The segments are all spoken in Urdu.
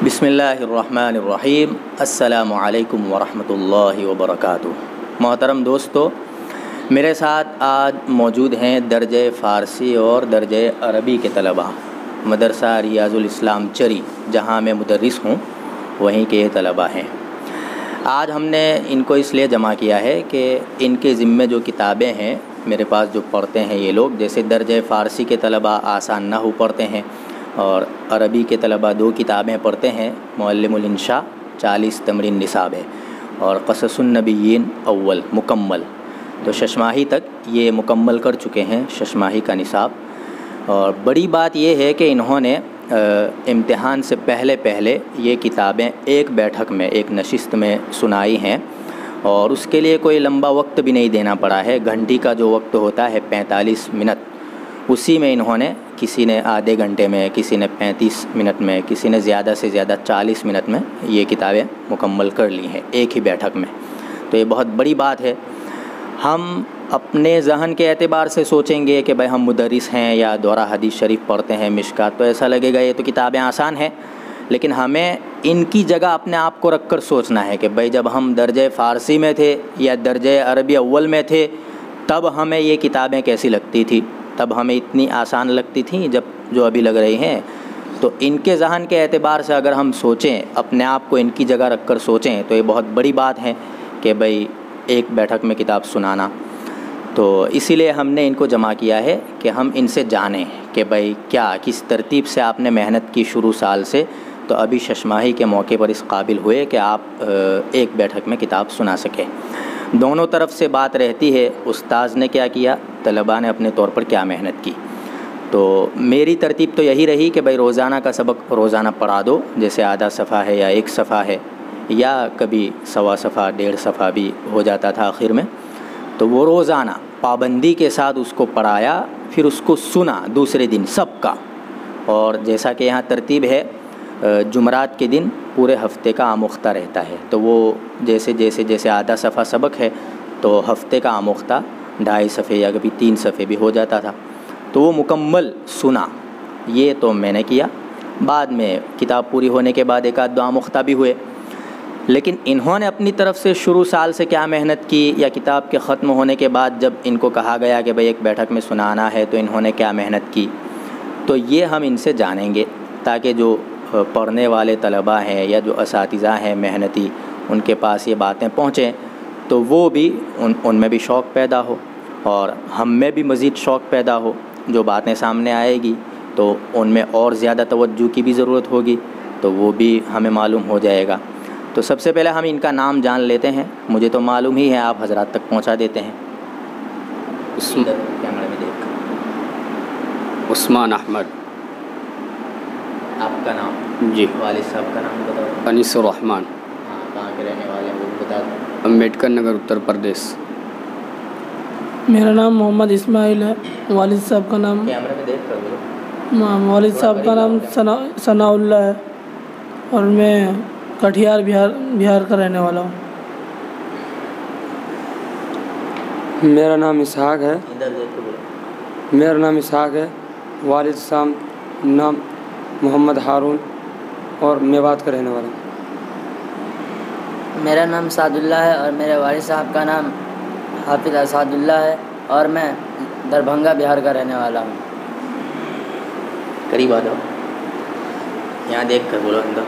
بسم اللہ الرحمن الرحیم۔ السلام علیکم ورحمۃ اللہ وبرکاتہ۔ محترم دوستو، میرے ساتھ آج موجود ہیں درجہ فارسی اور درجہ عربی کے طلباء، مدرسہ ریاض الاسلام چری جہاں میں مدرس ہوں وہیں کے طلباء ہیں۔ آج ہم نے ان کو اس لیے جمع کیا ہے کہ ان کے ذمے جو کتابیں ہیں میرے پاس جو پڑھتے ہیں یہ لوگ، جیسے درجہ فارسی کے طلباء آسان نحو پڑھتے ہیں اور عربی کے طلباء 2 کتابیں پڑھتے ہیں، معلم الانشاء 40 تمرین نصاب ہے اور قصص النبیین اول مکمل، تو ششماہی تک یہ مکمل کر چکے ہیں ششماہی کا نصاب۔ اور بڑی بات یہ ہے کہ انہوں نے امتحان سے پہلے یہ کتابیں ایک بیٹھک میں، ایک نشست میں سنائی ہیں اور اس کے لیے کوئی لمبا وقت بھی نہیں دینا پڑا ہے۔ گھنٹی کا جو وقت ہوتا ہے 45 منٹ، اسی میں انہوں نے، کسی نے آدھے گھنٹے میں، کسی نے 35 منٹ میں، کسی نے زیادہ سے زیادہ 40 منٹ میں یہ کتابیں مکمل کر لی ہیں ایک ہی بیٹھک میں، تو یہ بہت بڑی بات ہے۔ ہم اپنے ذہن کے اعتبار سے سوچیں گے کہ بھائی ہم مدرس ہیں یا دورہ حدیث شریف پڑھتے ہیں مشکات، تو ایسا لگے گا یہ تو کتابیں آسان ہیں، لیکن ہمیں ان کی جگہ اپنے آپ کو رکھ کر سوچنا ہے کہ بھائی جب ہم درجہ فارسی میں تھے یا درجہ عربی اول میں تھے تب ہمیں یہ کتابیں کیسی لگتی تھی، تب ہمیں اتنی آسان لگتی تھیں جب جو ابھی لگ رہی ہیں۔ تو ان کے ذہن کے اعتبار سے اگر ہم سوچیں، اپنے آپ کو ان کی جگہ رکھ کر سوچیں، تو یہ بہت بڑی بات ہے کہ بھائی ایک بیٹھک میں کتاب سنانا۔ تو اسی لیے ہم نے ان کو جمع کیا ہے کہ ہم ان سے جانیں کہ بھائی کیا کس ترتیب سے آپ نے محنت کی شروع سال سے، تو ابھی ششماہی کے موقع پر اس قابل ہوئے کہ آپ ایک بیٹھک میں کتاب سنا سکیں۔ دونوں طرف سے بات رہتی ہے، استاذ نے کیا کیا، طلباء نے اپنے طور پر کیا محنت کی۔ تو میری ترتیب تو یہی رہی کہ بھائی روزانہ کا سبق روزانہ پڑھا دو، جیسے آدھا صفحہ ہے یا 1 صفحہ ہے یا کبھی سوا صفحہ 1.5 صفحہ بھی ہو جاتا تھا آخر میں، تو وہ روزانہ پابندی کے ساتھ اس کو پڑھایا، پھر اس کو سنا دوسرے دن سب کا۔ اور جیسا کہ یہاں ترتیب ہے، جمعرات کے دن پورے ہفتے کا آموختہ رہتا ہے، تو وہ جیسے آدھا صفحہ سبق ہے تو ہفتے کا آموختہ 2.5 صفحے یا کبھی 3 صفحے بھی ہو جاتا تھا، تو وہ مکمل سنا۔ یہ تو میں نے کیا، بعد میں کتاب پوری ہونے کے بعد 1 آدھ 2 آموختہ بھی ہوئے، لیکن انہوں نے اپنی طرف سے شروع سال سے کیا محنت کی، یا کتاب کے ختم ہونے کے بعد جب ان کو کہا گیا کہ بھئی ایک بیٹھک میں سنانا ہے تو انہوں نے کیا محنت کی، تو یہ ہم ان سے جانیں گے تاکہ جو پڑھنے والے طلباء ہیں یا جو اساتذہ ہیں محنتی، ان کے پاس یہ باتیں پہنچیں تو وہ بھی ان میں بھی شوق پیدا ہو اور ہم میں بھی مزید شوق پیدا ہو۔ جو باتیں سامنے آئے گی تو ان میں اور زیادہ توجہ کی بھی ضرورت ہوگی، تو وہ بھی ہمیں معلوم ہو جائے گا۔ تو سب سے پہلے ہم ان کا نام جان لیتے ہیں، مجھے تو معلوم ہی ہے، آپ حضرات تک پہنچا دیتے ہیں۔ کیمرے میں دیکھ عثمان احمد۔ آپ کا نام؟ جی۔ والد صاحب کا نام بتاؤ۔ انیس الرحمن۔ ہاں، کہاں کے رہنے والے ہیں وہ بھی بتا دو۔ امبیڈکر نگر، اتر پردیش۔ میرا نام محمد اسماعیل ہے، والد صاحب کا نام، کیمرے میں دیکھ کر بولو۔ والد صاحب کا نام ثناء اللہ ہے اور میں کٹھیار بہار کا رہنے والا ہوں۔ میرا نام اسحاق ہے۔ ادھر دیکھ کر بولو۔ میرا نام اسحاق ہے، والد صاحب نام محمد ہارون اور میوات کا رہنے والا ہوں۔ میرا نام سعد اللہ ہے اور میرے والد صاحب کا نام حافظ اسعد اللہ ہے اور میں دربھنگہ بہار کا رہنے والا ہوں۔ قریب آ جاؤ، یہاں دیکھ کر بولو اندر۔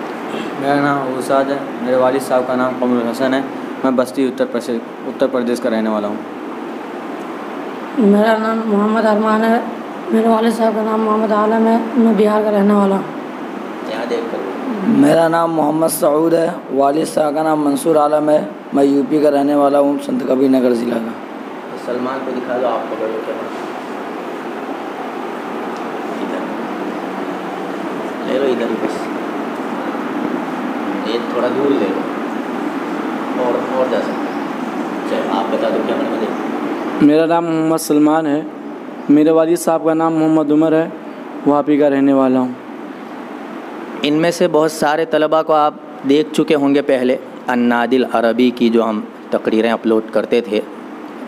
میرا نام اوساد ہے، میرے والد صاحب کا نام قمر الحسن ہے، میں بستی اتر پردیش کا رہنے والا ہوں۔ میرا نام محمد ارمان ہے، میرے والد صاحب کا نام محمد عالم ہے، میں بہار کا رہنے والا ہوں۔ یہاں دیکھ کر بولو۔ میرا نام محمد سعود ہے، والد صاحب کا نام منصور عالم ہے، میں یو پی کا رہنے والا ہوں، سنت کبیر نگر ضلع کا۔ سلمان کو دکھا دو، آپ پکڑ لو کیمرہ، ادھر لے لو، ادھر ہی بس، یہ تھوڑا دور لے لو اور جا سکتے ہیں۔ چلو آپ بتا دو کیمرہ میں دیکھو۔ میرا نام محمد سلمان ہے، میرے والد صاحب کا نام محمد عمر ہے، وہاں پہ کا رہنے والا ہوں۔ ان میں سے بہت سارے طلباء کو آپ دیکھ چکے ہوں گے پہلے، النادل عربی کی جو ہم تقریریں اپلوڈ کرتے تھے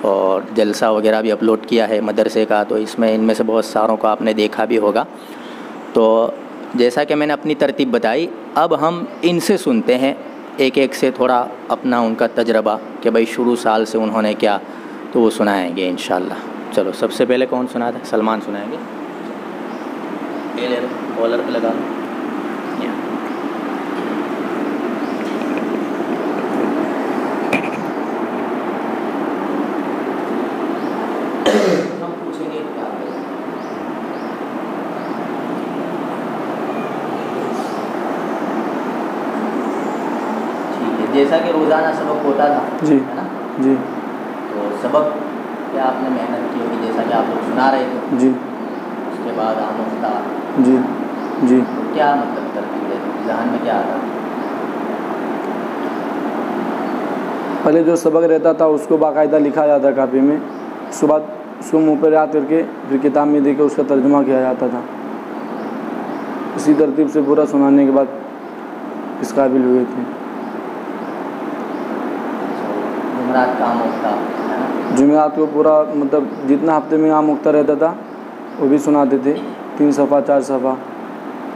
اور جلسہ وغیرہ بھی اپلوڈ کیا ہے مدرسے کا، تو اس میں ان میں سے بہت ساروں کو آپ نے دیکھا بھی ہوگا۔ تو جیسا کہ میں نے اپنی ترتیب بتائی، اب ہم ان سے سنتے ہیں ایک ایک سے تھوڑا اپنا ان کا تجربہ کہ بھائی شروع سال سے انہوں نے کیا، تو وہ سنائیں گے انشاءاللہ۔ چلو سب سے پہلے کون سناتا ہے؟ سلمان سنائیں گے۔ لے لو کالر پہ لگا لو۔ ہم پوچھیں گے کیا ٹھیک ہے، جیسا کہ روزانہ سبق ہوتا تھا جی ہے نا، جی تو سبق کیا آپ نے محنت کی ہوگی، جیسا کہ آپ لوگ سنا رہے تھے، جی اس کے بعد آموختہ جی جی کیا مطلب ترتیب ہے، ذہن میں کیا آتا؟ پہلے جو سبق رہتا تھا اس کو باقاعدہ لکھا جاتا کاپی میں، اس کے بعد اس کو منہ پر یاد کر کے پھر کتاب میں دے کے اس کا ترجمہ کیا جاتا تھا۔ اسی ترتیب سے پورا سنانے کے بعد اس قابل ہوئے تھے۔ جمعرات کا آموختہ ہے نا، جمعرات کو پورا مطلب جتنا ہفتے میں آموختہ رہتا تھا وہ بھی سناتے تھے، 3 صفحہ 4 صفحہ،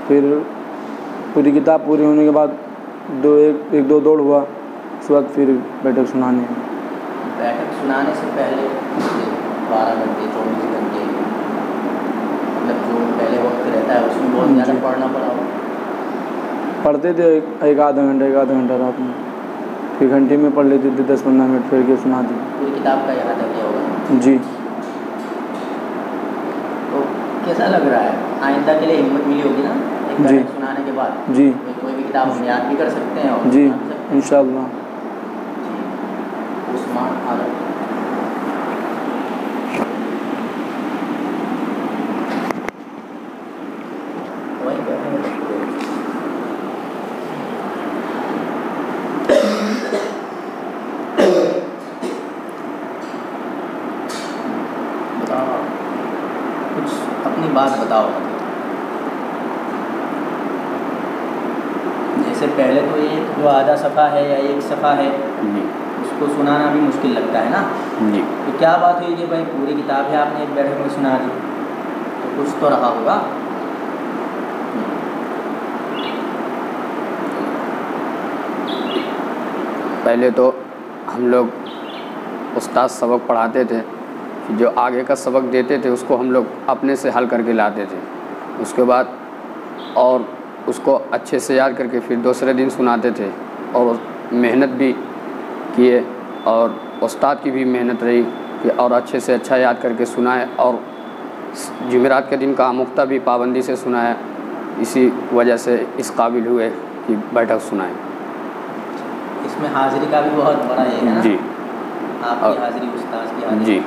پھر پوری کتاب پوری ہونے کے بعد ایک دو دوڑ ہوا، اس کے بعد پھر بیٹھک سنانے۔ بیٹھک سنانے سے پہلے 12 گھنٹے 24 گھنٹے مطلب جو پہلے وقت رہتا ہے اس میں بہت زیادہ پڑھنا پڑا ہو؟ پڑھتے تھے ایک آدھا گھنٹہ رات میں، پھر گھنٹے میں پڑھ لیتے تھے 10-15 منٹ، پھر کے سناتے تھے۔ پوری کتاب کا احاطہ کیا ہوگا؟ جی تو کیسا لگ رہا ہے؟ آئندہ کے لیے ہمت ملی ہوگی نا ایک جی بیٹھک سنانے کے بعد؟ جی کوئی بھی کتاب ہم یاد بھی کر سکتے ہیں اور جی سنا بھی سکتے ہیں۔ انشاءاللہ۔ عثمان عالم وہیں بیٹھے ہیں۔ بتاؤ کچھ اپنی بات بتاؤ۔ جیسے پہلے تو یہ جو آدھا صفحہ ہے یا ایک صفحہ ہے جی اس کو سنانا بھی مشکل لگتا ہے نا، جی تو کیا بات ہوئی کہ بھائی پوری کتاب ہے آپ نے ایک بیٹھک میں سنا دی، تو کچھ تو رہا ہوگا؟ پہلے تو ہم لوگ استاد سبق پڑھاتے تھے، جو آگے کا سبق دیتے تھے اس کو ہم لوگ اپنے سے حل کر کے لاتے تھے، اس کے بعد اور اس کو اچھے سے یاد کر کے پھر دوسرے دن سناتے تھے، اور محنت بھی کیے اور استاد کی بھی محنت رہی کہ اور اچھے سے اچھا یاد کر کے سنائے، اور جمعرات کے دن کا آموختہ بھی پابندی سے سنایا، اسی وجہ سے اس قابل ہوئے کہ بیٹھک سنائیں۔ اس میں حاضری کا بھی بہت بڑا یہ ہے نا، جی آپ کی حاضری استاد کی حاضری۔ جی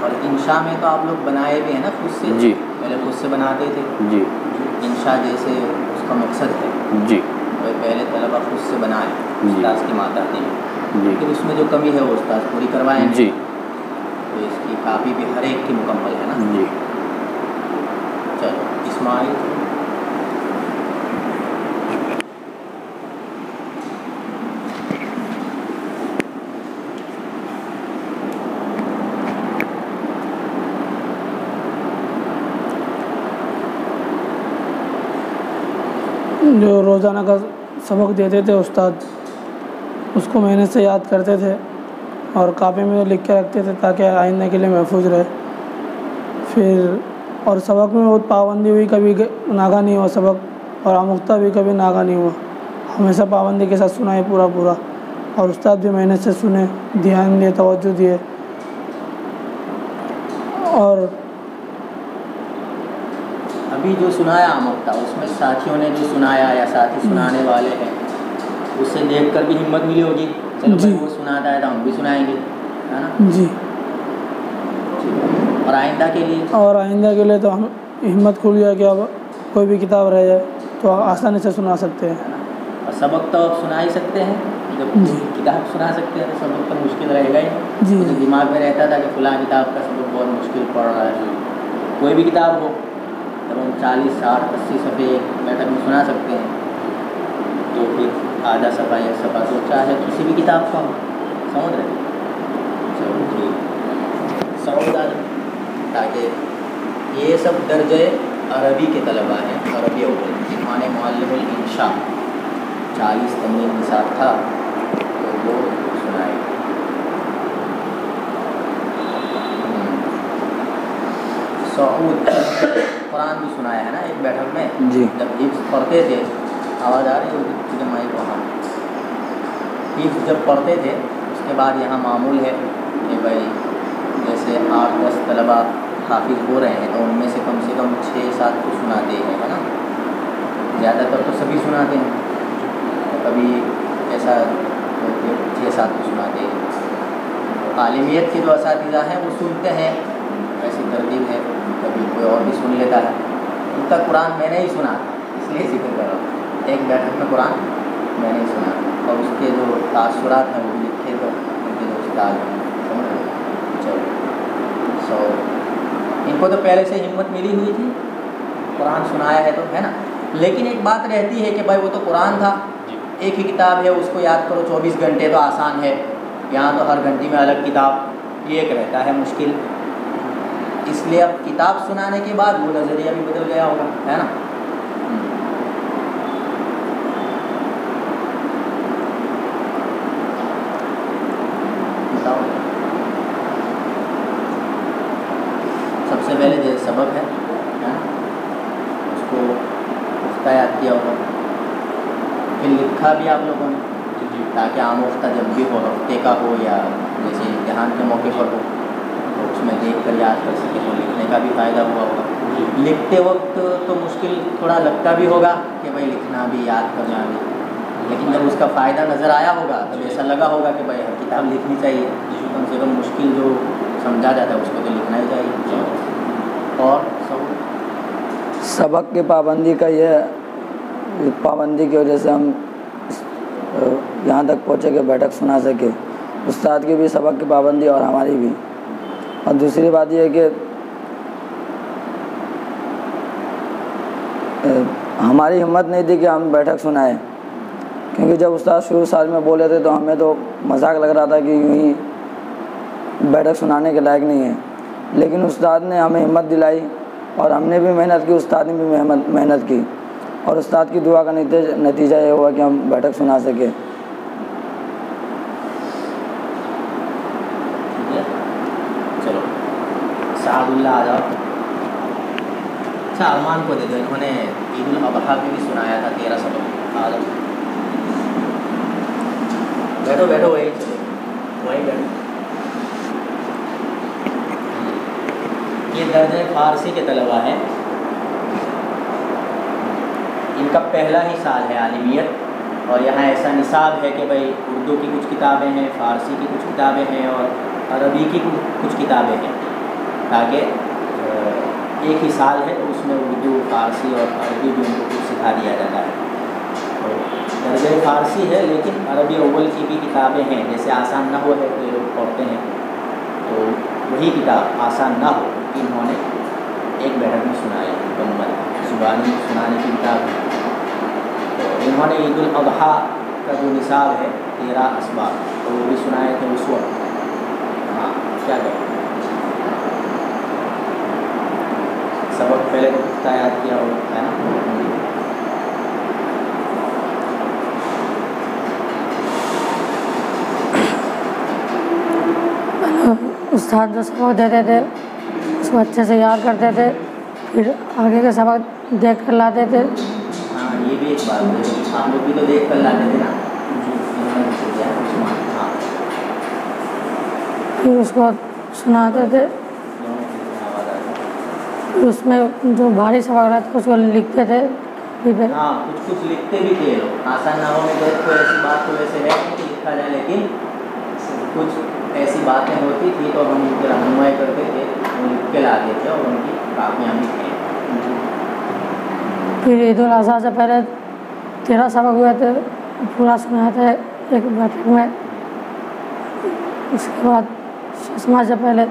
اور انشاء میں تو آپ لوگ بنائے بھی ہیں نا خود سے؟ جی پہلے خود سے بناتے تھے جی انشاء، جیسے اس کا مقصد ہے جی پہلے طلبہ خود سے بنائے استاد کی ماتحتی میں، جی پھر اس میں جو کمی ہے وہ استاد پوری کروائیں گے۔ جی تو اس کی کاپی بھی ہر ایک کی مکمل ہے نا۔ جی چلو اسماعیل جو روزانہ کا سبق دیتے تھے استاد، اس کو محنت سے یاد کرتے تھے اور کاپی میں لکھ کے رکھتے تھے تاکہ آئندہ کے لیے محفوظ رہے۔ پھر اور سبق میں بہت پابندی ہوئی، کبھی ناغہ نہیں ہوا سبق، اور آموختہ بھی کبھی ناغہ نہیں ہوا، ہمیشہ پابندی کے ساتھ سنا ہے پورا، اور استاد بھی محنت سے سنے، دھیان دیے، توجہ دیے۔ اور ابھی جو سنایا آموختہ، اس میں ساتھیوں نے جو سنایا یا ساتھی سنانے والے ہیں اس سے دیکھ کر بھی ہمت ملی ہوگی، چلو جی وہ سناتا ہے تو ہم بھی سنائیں گے، ہے نا؟ جی اور آئندہ کے لیے تو ہم ہمت کھل گیا کہ اب کوئی بھی کتاب رہ جائے تو آسانی سے سنا سکتے ہیں۔ اور سبق تو آپ سنا ہی سکتے ہیں، جب کتاب سنا سکتے ہیں تو سبق تو مشکل رہے گا ہی۔ جی مجھے دماغ میں رہتا تھا کہ فلاں کتاب کا سبق بہت مشکل پڑ رہا ہے، کوئی بھی کتاب ہو جب ہم 40 60 80 صفحے ایک بیٹھک میں سنا سکتے ہیں تو پھر آدھا صفحہ ایک صفحہ تو چاہے کسی بھی کتاب کو ہم سمجھ رہے ہیں۔ چلو ٹھیک سعود عالم، تاکہ یہ سب درجے عربی کے طلبہ ہیں، عربی اول، جنہوں نے معلم الانشاء 40 تمرین نصاب تھا تو وہ سنائے. سعود قرآن بھی سنایا ہے نا ایک بیٹھک میں جی. جب حفظ پڑھتے تھے، آواز آ رہی ہے مائک وہاں، حفظ جب پڑھتے تھے اس کے بعد یہاں معمول ہے کہ بھائی جیسے 8-10 طلبہ حافظ ہو رہے ہیں تو ان میں سے کم 6-7 کو سناتے ہیں، ہے نا. زیادہ تر تو سبھی سناتے ہیں، کبھی ایسا 6-7 کو سناتے ہیں. عالمیت کے جو اساتذہ ہیں وہ سنتے ہیں، ایسی ترتیب ہے، کبھی کوئی اور بھی سن لیتا ہے. ان کا قرآن میں نے ہی سنا تھا، اس لیے ذکر کر رہا ہوں. ایک بیٹھک میں قرآن میں نے سنا اور اس کے جو تاثرات ہیں وہ بھی لکھے تو ان کے جو استاد ہیں سمجھ رہے. چلو ان کو تو پہلے سے ہمت ملی ہوئی تھی، قرآن سنایا ہے تو، ہے نا. لیکن ایک بات رہتی ہے کہ بھائی وہ تو قرآن تھا، ایک ہی کتاب ہے، اس کو یاد کرو 24 گھنٹے تو آسان ہے. یہاں تو ہر گھنٹے میں الگ کتاب، یہ ایک رہتا ہے مشکل. اس لیے اب کتاب سنانے کے بعد وہ نظریہ بھی بدل گیا ہوگا، ہے نا. سب سے پہلے جو سبق ہے اس کو پختہ یاد کیا ہوگا، پھر لکھا بھی آپ لوگوں نے تاکہ آموختہ جب بھی ہو، ہفتے کا ہو یا جیسے امتحان کے موقع پر ہو تو اس میں دیکھ کر یاد کر سکے تو لکھنے کا بھی فائدہ ہوا ہوگا. لکھتے وقت تو مشکل تھوڑا لگتا بھی ہوگا کہ بھائی لکھنا بھی یاد کرنا بھی، لیکن جب اس کا فائدہ نظر آیا ہوگا تب ایسا لگا ہوگا کہ بھائی کتاب لکھنی چاہیے، کم سے کم مشکل جو سمجھا جاتا ہے اس کو تو لکھنا ہی چاہیے. اور سبق کی پابندی کا یہ پابندی کی وجہ سے ہم یہاں تک پہنچے کہ بیٹھک سنا سکے. استاد کی بھی سبق کی پابندی اور ہماری بھی. اور دوسری بات یہ ہے کہ ہماری ہمت نہیں تھی کہ ہم بیٹھک سنائیں، کیونکہ جب استاد شروع سال میں بولے تھے تو ہمیں تو مذاق لگ رہا تھا کہ یوں ہی بیٹھک سنانے کے لائق نہیں ہے. لیکن استاد نے ہمیں ہمت دلائی اور ہم نے بھی محنت کی، استاد نے بھی محنت کی، اور استاد کی دعا کا نتیجہ یہ ہوا کہ ہم بیٹھک سنا سکے. چلو سعد اللہ آ جاؤ. اچھا ارمان کو دے دو، انہوں نے عید الاضحیٰ بھی سنایا تھا 13 سبق. آ جاؤ بیٹھو بیٹھو وہیں بیٹھو. یہ درجہ فارسی کے طلبہ ہیں، ان کا پہلا ہی سال ہے عالمیت، اور یہاں ایسا نصاب ہے کہ بھائی اردو کی کچھ کتابیں ہیں، فارسی کی کچھ کتابیں ہیں اور عربی کی کچھ کتابیں ہیں، تاکہ ایک ہی سال ہے تو اس میں اردو، فارسی اور عربی بھی ان کو کچھ سکھا دیا جاتا ہے. درجہ فارسی ہے لیکن عربی اول کی بھی کتابیں ہیں، جیسے آسان نہ ہو ہے تو یہ لوگ پڑھتے ہیں، تو وہی کتاب آسان نہ ہو انہوں نے ایک بیٹھک میں سنائی مکمل زبانی سنانے کی کتاب ہے. تو انہوں نے عید الاضحیٰ کا جو نصاب ہے 13 اسباق تو وہ بھی سنائے تھے اس وقت. ہاں کیا کہیں سبق پہلے تو پختہ یاد کیا ہو، ہے نا. استاد جو سبق دیتے تھے اس کو اچھے سے یاد کرتے تھے، پھر آگے کے سبق دیکھ کر لاتے تھے. ہاں یہ بھی ایک بات ہے، آپ لوگ بھی تو دیکھ کر لاتے تھے نا. پھر اس کو سناتے تھے، اس میں جو بھاری سبق رہتا تھا اس کو لکھتے تھے. ہاں کچھ لکھتے بھی تھے لوگ، آسان نہ ہو میں کوئی ایسی بات تو ویسے ہے کہ لکھا جائے، لیکن کچھ ایسی باتیں ہوتی تھی تو ہم ان کی رہنمائی کرتے تھے، وہ لکھ کے لاتے تھے اور ان کی کاپیاں بھی تھیں. پھر عید الاضحیٰ سے پہلے 13 سبق ہوئے تھے، پورا سنایا تھا ایک بیٹھک میں. اس کے بعد ششما سے پہلے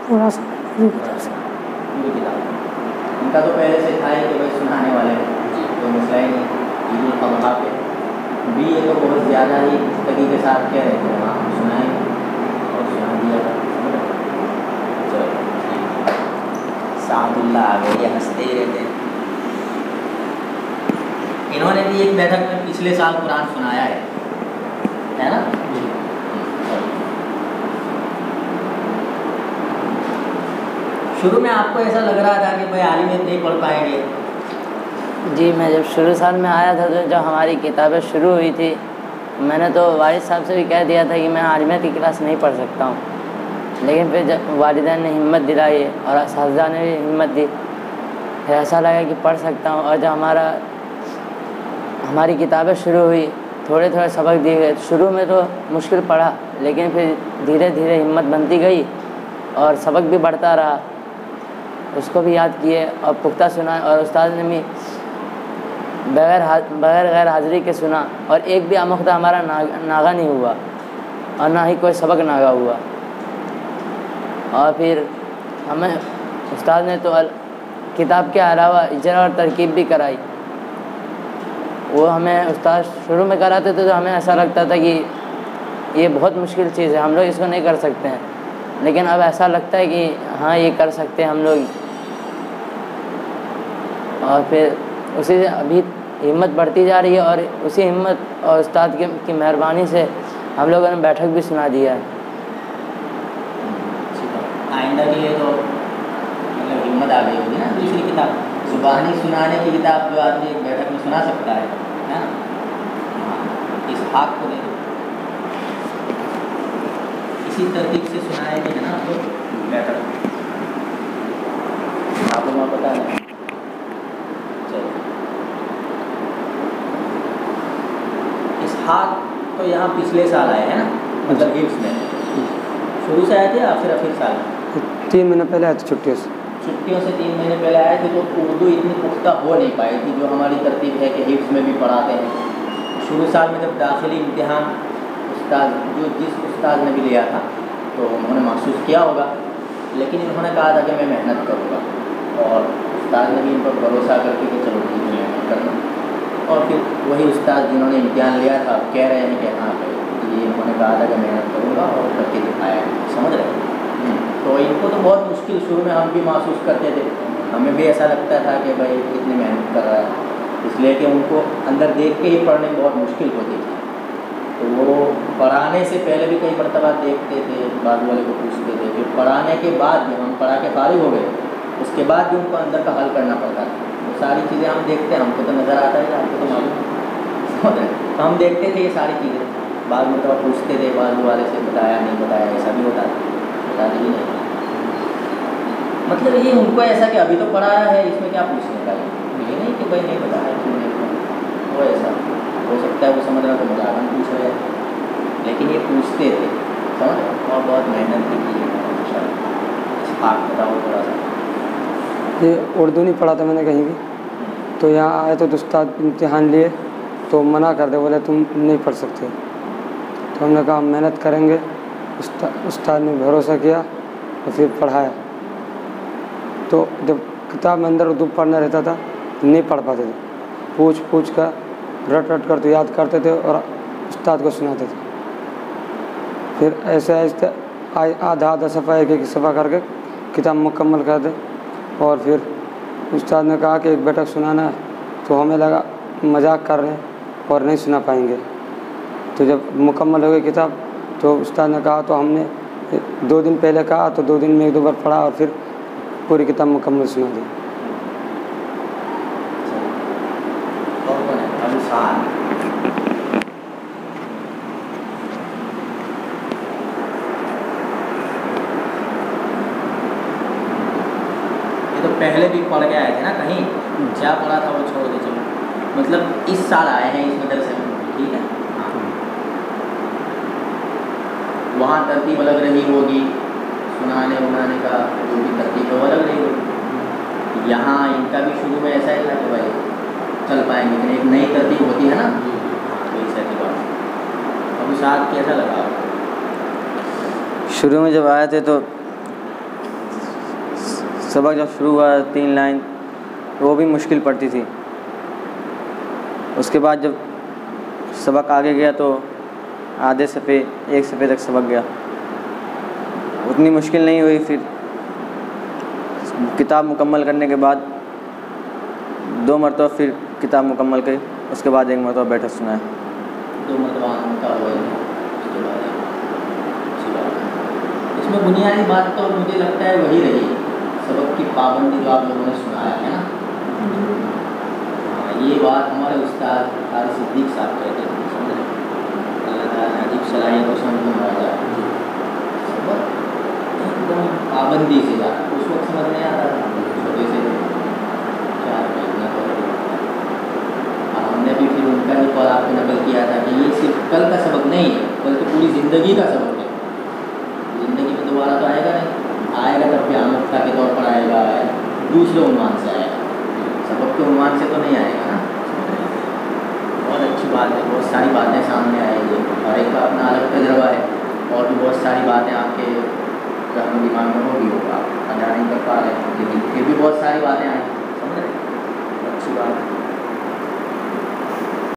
پورا پوری کتاب ان کا تو پہلے سے تھا ہی کہ بھائی سنانے والے کوئی مسئلہ ہی نہیں. عید الاضحیٰ پہ بھی یہ تو بہت زیادہ ہی پختگی کے ساتھ کہہ رہے تھے، ہاں سنائیں اور سنا دیا تھا. چلو اسعد اللہ آ گئے، یہ ہنستے ہی رہتے ہیں۔ انہوں نے بھی ایک بیٹھک میں پچھلے سال قرآن سنایا ہے نا؟ شروع میں آپ کو ایسا لگ رہا تھا کہ بھائی عالمیت نہیں پڑھ پائیں گے؟ جی، میں جب شروع سال میں آیا تھا تو جب ہماری کتابیں شروع ہوئی تھی میں نے تو والد صاحب سے بھی کہہ دیا تھا کہ میں عالمیت کی کلاس نہیں پڑھ سکتا ہوں، لیکن پھر جب والدین نے ہمت دلائی اور اساتذہ نے بھی ہمت دی، پھر ایسا لگا کہ پڑھ سکتا ہوں۔ اور جب ہماری کتابیں شروع ہوئی، تھوڑے تھوڑے سبق دیے گئے، شروع میں تو مشکل پڑا لیکن پھر دھیرے دھیرے ہمت بنتی گئی اور سبق بھی بڑھتا رہا، اس کو بھی یاد کیے اور پختہ سنا، اور استاد نے بھی بغیر غیر حاضری کے سنا، اور ایک بھی آموختہ ہمارا ناغہ نہیں ہوا اور نہ ہی کوئی سبق ناغہ ہوا۔ اور پھر ہمیں استاد نے تو کتاب کے علاوہ اجرا اور ترکیب بھی کرائی۔ وہ ہمیں استاد شروع میں کراتے تھے تو ہمیں ایسا لگتا تھا کہ یہ بہت مشکل چیز ہے، ہم لوگ اس کو نہیں کر سکتے ہیں، لیکن اب ایسا لگتا ہے کہ ہاں یہ کر سکتے ہیں ہم لوگ۔ اور پھر اسی سے ابھی ہمت بڑھتی جا رہی ہے، اور اسی ہمت اور استاد کی مہربانی سے ہم لوگوں نے بیٹھک بھی سنا دیا ہے۔ آئندہ کے لیے تو مطلب ہمت آ گئی ہوگی نا، دوسری کتاب زبانی سنانے کی کتاب جو آدمی ایک بیٹھک میں سنا سکتا ہے نا، اس حق کو دے دو، اسی ترتیب سے سنائے گی نا آپ لوگ بیٹھک، آپ کو پتہ ہے۔ اسحاق تو یہاں پچھلے سال آئے ہیں نا، مطلب حفظ میں شروع سے آئے تھے یا پھر آخر سال؟ 3 مہینے پہلے آئے تھے چھٹیوں سے 3 مہینے پہلے آئے تھے، تو اردو اتنی پختہ ہو نہیں پائی تھی جو ہماری ترتیب ہے کہ حفظ میں بھی پڑھاتے ہیں۔ شروع سال میں جب داخلی امتحان جس استاد نے بھی لیا تھا تو انہوں نے محسوس کیا ہوگا، لیکن انہوں نے کہا تھا کہ میں محنت کروں گا، اور استاد نے بھی ان پر بھروسہ کر کے کہ چلو ٹھیک ہے محنت کرنا، اور پھر وہی استاد جنہوں نے امتحان لیا تھا کہہ رہے ہیں کہ ہاں یہ انہوں نے کہا تھا کہ محنت کروں گا اور کر کے دکھایا ہے، سمجھ رہے ہیں؟ تو ان کو تو بہت مشکل شروع میں ہم بھی محسوس کرتے تھے، ہمیں بھی ایسا لگتا تھا کہ بھائی کتنی محنت کر رہا ہے، اس لیے کہ ان کو اندر دیکھ کے ہی پڑھنے میں بہت مشکل ہوتی تھی، تو وہ پڑھانے سے پہلے بھی کئی مرتبہ دیکھتے تھے، بعد والے کو پوچھتے تھے، پھر پڑھانے کے بعد جب ہم پڑھا کے فارغ ہو گئے اس کے بعد بھی ان کو اندر کا حل کرنا پڑتا تھا۔ وہ ساری چیزیں ہم دیکھتے ہیں، ہم کو تو نظر آتا ہے، آپ کو تو معلوم ہے، تو ہم دیکھتے تھے یہ ساری چیزیں، بعض مرتبہ پوچھتے تھے، بعض والے سے بتایا نہیں بتایا، ایسا بھی ہوتا تھا، بتا دیجیے نہیں، مطلب یہ ان کو ایسا کہ ابھی تو پڑھایا ہے اس میں کیا پوچھنے کا، یہ نہیں کہ بھائی نہیں بتایا کیوں نہیں بتایا، وہ ایسا ہو سکتا ہے وہ سمجھ رہا تو مذاق میں پوچھ رہے ہیں، لیکن یہ پوچھتے تھے، سمجھ رہے، اور بہت محنت بھی کی ہے۔ آپ بتاؤ تھوڑا سا۔ یہ اردو نہیں پڑھا تھا میں نے کہیں بھی، تو یہاں آئے تو استاد امتحان لیے تو منع کر دے، بولے تم نہیں پڑھ سکتے، تو ہم نے کہا ہم محنت کریں گے، استاد نے بھروسہ کیا اور پھر پڑھایا۔ تو جب کتاب میں اندر اردو پڑھنا رہتا تھا تو نہیں پڑھ پاتے تھے، پوچھ کر رٹ کر تو یاد کرتے تھے اور استاد کو سناتے تھے، پھر ایسے آہستہ آدھا صفحہ ایک صفحہ کر کے کتاب مکمل کر دے، اور پھر استاد نے کہا کہ ایک بیٹھک سنانا ہے، تو ہمیں لگا مذاق کر رہے ہیں اور نہیں سنا پائیں گے، تو جب مکمل ہو گئی کتاب تو استاد نے کہا، تو ہم نے 2 دن پہلے کہا تو 2 دن میں 1-2 بار پڑھا اور پھر پوری کتاب مکمل سنا دی۔ یہ تو پہلے بھی پڑھ کے آئے تھے نا کہیں، کیا پڑھا تھا وہ چھوڑ دے، چلو مطلب اس سال آئے ہیں اس مدرسے میں، ٹھیک ہے، وہاں ترتیب الگ رہی ہوگی، سنانے ونانے کا جو بھی ترتیب ہے وہ الگ رہی ہوگی، یہاں ان کا بھی شروع میں ایسا ہی تھا کہ بھائی چل پائیں گے، لیکن ایک نئی ترتیب ہوتی ہے نا، تو اس اعتبار سے اب ساتھ کیسا لگا آپ کو؟ شروع میں جب آئے تھے تو سبق جب شروع ہوا 3 لائن وہ بھی مشکل پڑتی تھی، اس کے بعد جب سبق آگے گیا تو آدھے صفحے 1 صفحے تک سبق گیا، اتنی مشکل نہیں ہوئی، پھر کتاب مکمل کرنے کے بعد 2 مرتبہ پھر کتاب مکمل کی، اس کے بعد 1 مرتبہ بیٹھک سنایا۔ 2 مرتبہ کا ہوا ہے، اس کے بعد اچھی بات ہے۔ اس میں بنیادی بات تو مجھے لگتا ہے وہی رہی، سبق کی پابندی جو آپ لوگوں نے سنایا ہے نا، یہ بات ہمارے استاد قاری صدیق صاحب کہتے ہیں، اللہ تعالیٰ نے عجیب صلاحیتوں سے ہم کو نوازا، سبق ایک دم پابندی سے جاتا، اس وقت سمجھ نہیں آتا تھا، چھوٹے سے کیا اتنا تو ہم نے بھی پھر ان کا بھی قول آپ کو نقل کیا تھا کہ یہ صرف کل کا سبق نہیں ہے بلکہ پوری زندگی کا سبق ہے، زندگی میں دوبارہ تو آئے گا نہیں، آئے گا تب بھی آموختہ کے طور پر آئے گا، دوسرے عنوان سے آئے گا، سبق کے عنوان سے تو نہیں آئے گا نا۔ بہت اچھی بات ہے، بہت ساری باتیں سامنے آئیں گی، ہر ایک کا اپنا الگ تجربہ ہے، اور بھی بہت ساری باتیں آپ کے ذہن و دماغ میں ہوگی، ہوگا ادا نہیں کر پا رہے، لیکن پھر بھی بہت ساری باتیں آئیں، سمجھ رہے، اچھی بات ہے۔